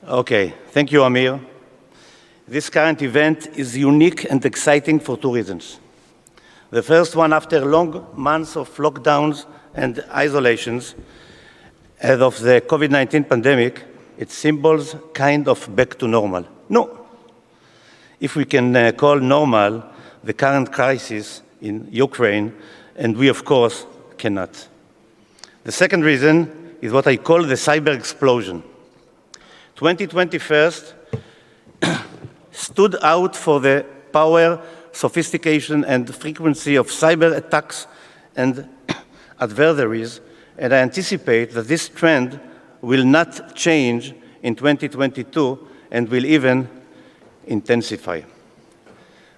Okay, thank you, Amir. This current event is unique and exciting for two reasons. The first one, after long months of lockdowns and isolations as of the COVID-19 pandemic, it symbols kind of back to normal. No, if we can call normal the current crisis in Ukraine, and we, of course, cannot. The second reason is what I call the cyber explosion. 2020 first stood out for the power, sophistication, and frequency of cyber attacks and adversaries, and I anticipate that this trend will not change in 2022 and will even intensify.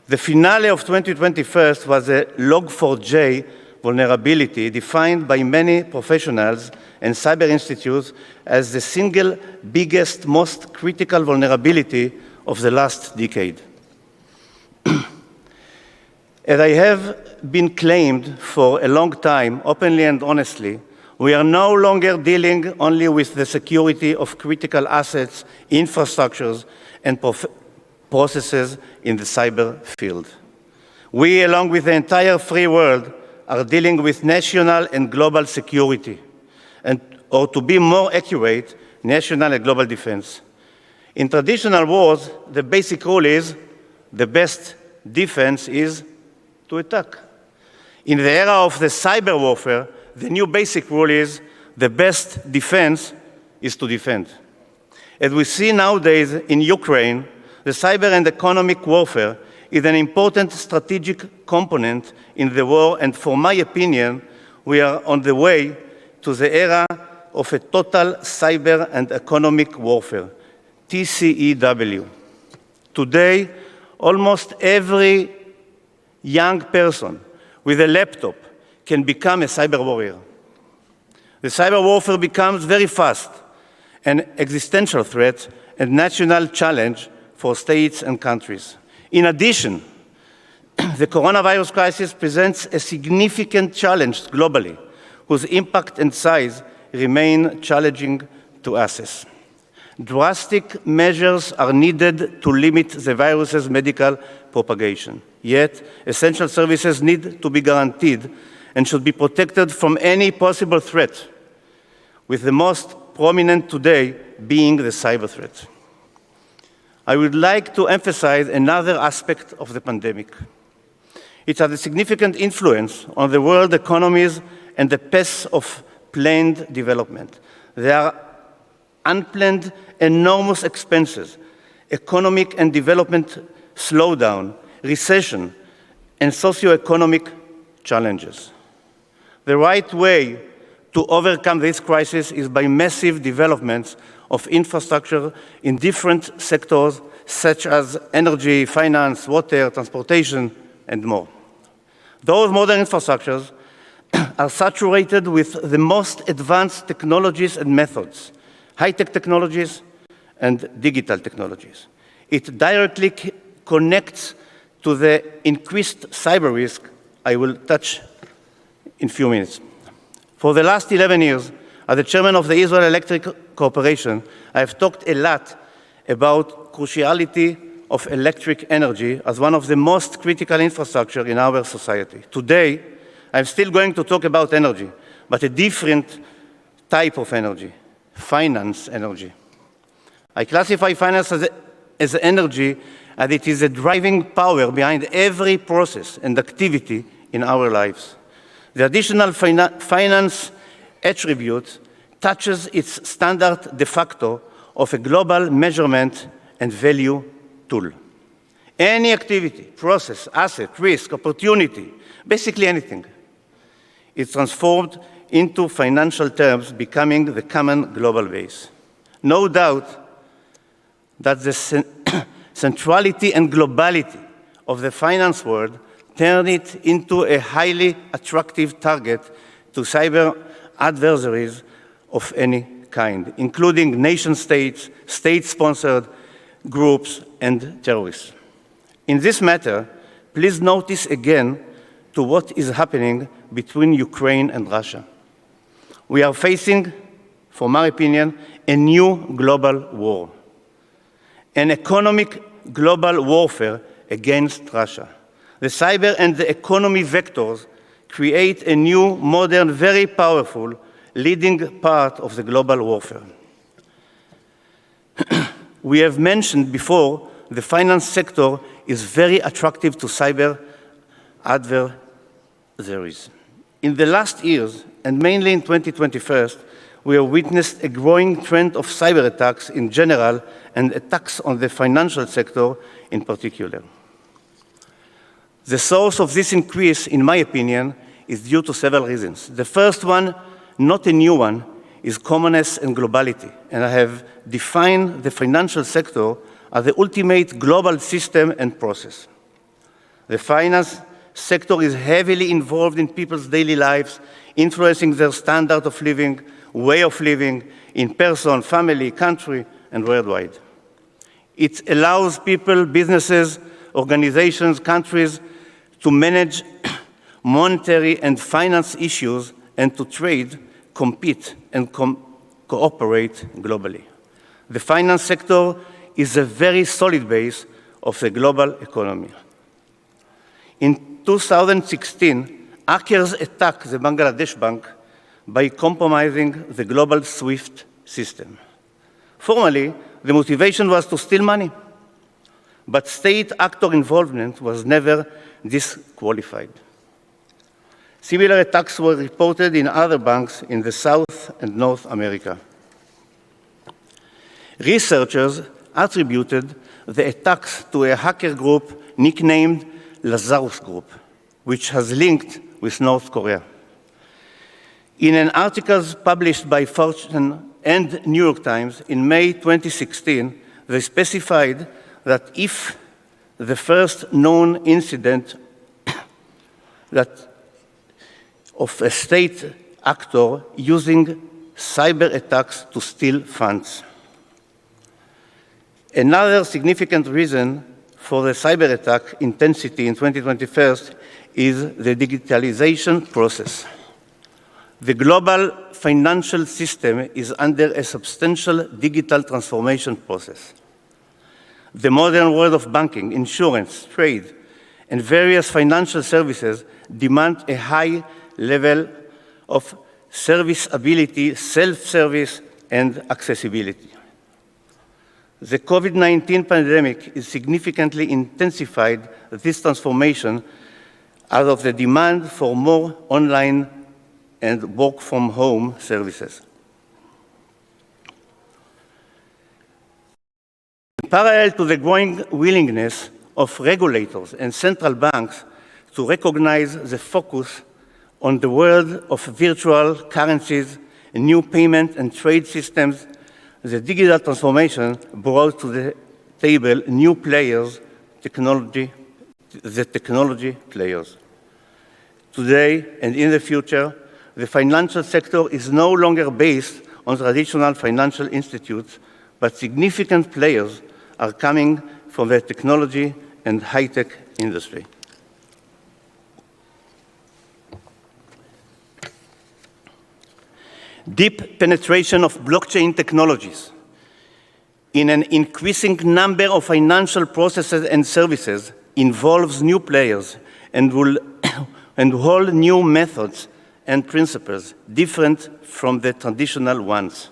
The finale of 2021 was a Log4j vulnerability defined by many professionals and cyber institutes as the single biggest, most critical vulnerability of the last decade. As I have been claimed for a long time, openly and honestly, we are no longer dealing only with the security of critical assets, infrastructures, and processes in the cyber field. We, along with the entire free world, are dealing with national and global security, or to be more accurate, national and global defense. In traditional wars, the basic rule is the best defense is to attack. In the era of the cyber warfare, the new basic rule is the best defense is to defend. As we see nowadays in Ukraine, the cyber and economic warfare is an important strategic component in the war, and for my opinion, we are on the way to the era of a total cyber and economic warfare, TCEW. Today, almost every young person with a laptop can become a cyber warrior. The cyber warfare becomes very fast an existential threat and national challenge for states and countries. In addition, the coronavirus crisis presents a significant challenge globally, whose impact and size remain challenging to assess. Drastic measures are needed to limit the virus's medical propagation. Yet, essential services need to be guaranteed and should be protected from any possible threat, with the most prominent today being the cyber threat. I would like to emphasize another aspect of the pandemic. It had a significant influence on the world economies and the pace of planned development. There are unplanned enormous expenses, economic and development slowdown, recession, and socioeconomic challenges. The right way to overcome this crisis is by massive developments of infrastructure in different sectors, such as energy, finance, water, transportation, and more. Those modern infrastructures are saturated with the most advanced technologies and methods, high-tech technologies and digital technologies. It directly connects to the increased cyber risk I will touch in a few minutes. For the last 11 years, as the chairman of the Israel Electric Corporation, I have talked a lot about cruciality of electric energy as one of the most critical infrastructure in our society. Today, I'm still going to talk about energy, but a different type of energy, finance energy. I classify finance as energy as it is a driving power behind every process and activity in our lives. The additional finance attribute touches its standard de facto of a global measurement and value tool. Any activity, process, asset, risk, opportunity, basically anything, is transformed into financial terms, becoming the common global base. No doubt that the centrality and globality of the finance world turn it into a highly attractive target to cyber adversaries of any kind, including nation-states, state-sponsored groups, and terrorists. In this matter, please notice again to what is happening between Ukraine and Russia. We are facing, for my opinion, a new global war. and economic global warfare against Russia. The cyber and the economy vectors create a new, modern, very powerful leading part of the global warfare. We have mentioned before the finance sector is very attractive to cyber adversaries. In the last years, and mainly in 2021, we have witnessed a growing trend of cyber attacks in general and attacks on the financial sector in particular. The source of this increase, in my opinion, is due to several reasons. The first one, not a new one, is commonness and globality, and I have defined the financial sector as the ultimate global system and process. The finance sector is heavily involved in people's daily lives, influencing their standard of living, way of living, in person, family, country, and worldwide. It allows people, businesses, organizations, countries to manage monetary and finance issues and to trade, compete, and cooperate globally. The finance sector is a very solid base of the global economy. In 2016, hackers attacked the Bangladesh bank by compromising the global SWIFT system. Formally, the motivation was to steal money, but state actor involvement was never disqualified. Similar attacks were reported in other banks in the South and North America. Researchers attributed the attacks to a hacker group nicknamed Lazarus Group, which has linked with North Korea. In an article published by Fortune and New York Times in May 2016, they specified that if the first known incident of a state actor using cyber attacks to steal funds. Another significant reason for the cyber attack intensity in 2021 is the digitalization process. The global financial system is under a substantial digital transformation process. The modern world of banking, insurance, trade, and various financial services demand a high level of serviceability, self-service, and accessibility. The COVID-19 pandemic has significantly intensified this transformation out of the demand for more online and work-from-home services. In parallel to the growing willingness of regulators and central banks to recognize the focus on the world of virtual currencies, new payment and trade systems, the digital transformation brought to the table new players, technology players. Today and in the future, the financial sector is no longer based on traditional financial institutes, but significant players are coming from the technology and high-tech industry. Deep penetration of blockchain technologies in an increasing number of financial processes and services involves new players and hold new methods and principles different from the traditional ones.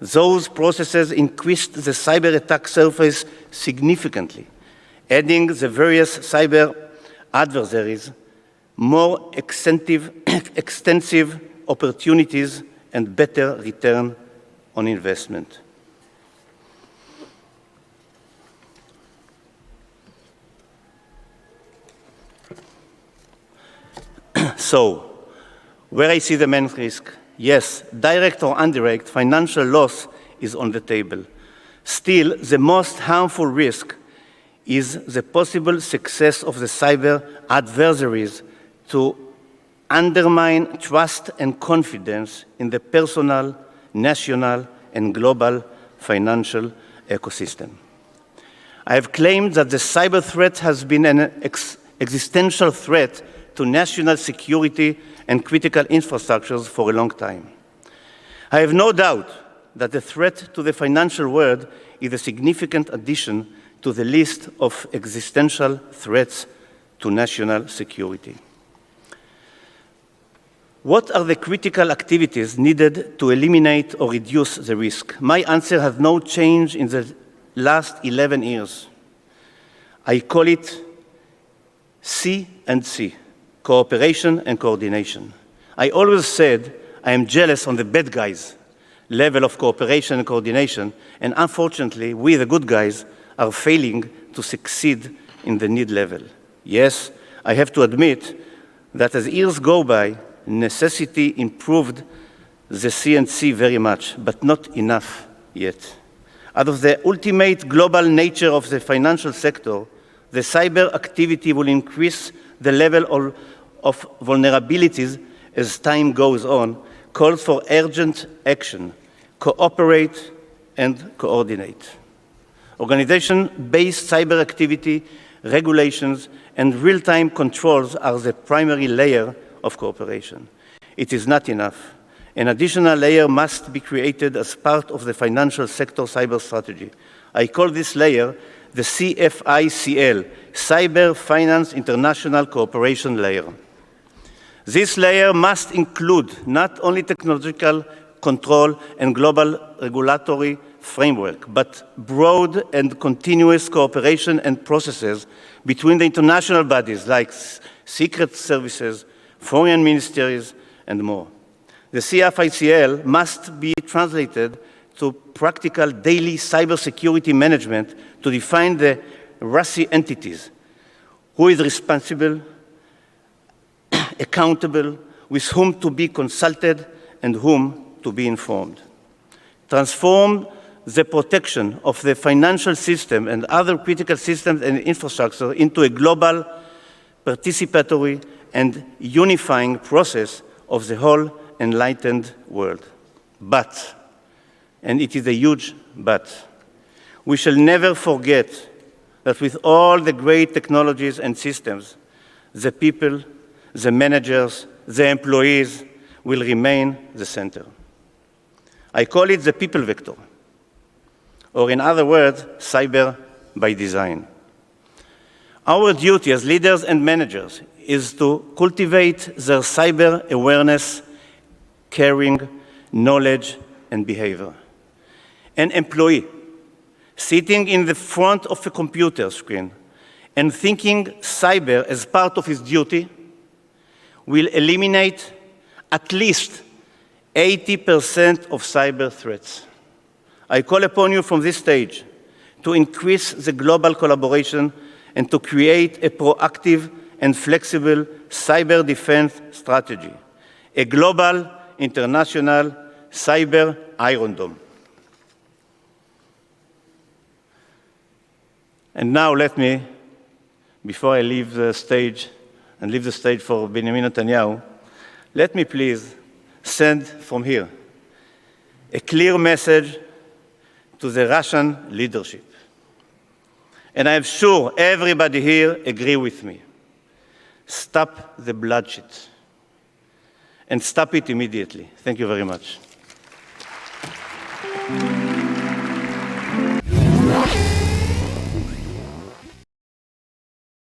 Those processes increased the cyber attack surface significantly, adding the various cyber adversaries more extensive opportunities and better return on investment. So, where I see the main risk? Yes, direct or indirect financial loss is on the table. Still, the most harmful risk is the possible success of the cyber adversaries to undermine trust and confidence in the personal, national, and global financial ecosystem. I have claimed that the cyber threat has been an existential threat to national security and critical infrastructures for a long time. I have no doubt that the threat to the financial world is a significant addition to the list of existential threats to national security. What are the critical activities needed to eliminate or reduce the risk? My answer has no change in the last 11 years. I call it C&C, cooperation and coordination. I always said I am jealous on the bad guys' level of cooperation and coordination, and unfortunately, we, the good guys, are failing to succeed in the need level. Yes, I have to admit that as years go by, necessity improved the C&C very much, but not enough yet. Out of the ultimate global nature of the financial sector, the cyber activity will increase the level of vulnerabilities as time goes on, calls for urgent action, cooperate and coordinate. Organization-based cyber activity, regulations, and real-time controls are the primary layer of cooperation. It is not enough. An additional layer must be created as part of the financial sector cyber strategy. I call this layer the CFICL, Cyber Finance International Cooperation Layer. This layer must include not only technological control and global regulatory framework, but broad and continuous cooperation and processes between the international bodies like secret services, foreign ministries, and more. The CFICL must be translated to practical daily cybersecurity management to define the RACI entities, who is responsible, accountable, with whom to be consulted, and whom to be informed. Transform the protection of the financial system and other critical systems and infrastructure into a global, participatory, and unifying process of the whole enlightened world. But, and it is a huge but, we shall never forget that with all the great technologies and systems, the people, the managers, the employees will remain the center. I call it the people vector, or in other words, cyber by design. Our duty as leaders and managers is to cultivate their cyber awareness, caring, knowledge, and behavior. An employee sitting in the front of a computer screen and thinking cyber as part of his duty will eliminate at least 80% of cyber threats. I call upon you from this stage to increase the global collaboration and to create a proactive and flexible cyber defense strategy, a global, international cyber Iron Dome. And now let me, before I leave the stage and leave the stage for Benjamin Netanyahu, let me please send from here a clear message to the Russian leadership. And I am sure everybody here agree with me. Stop the bloodshed. And stop it immediately. Thank you very much.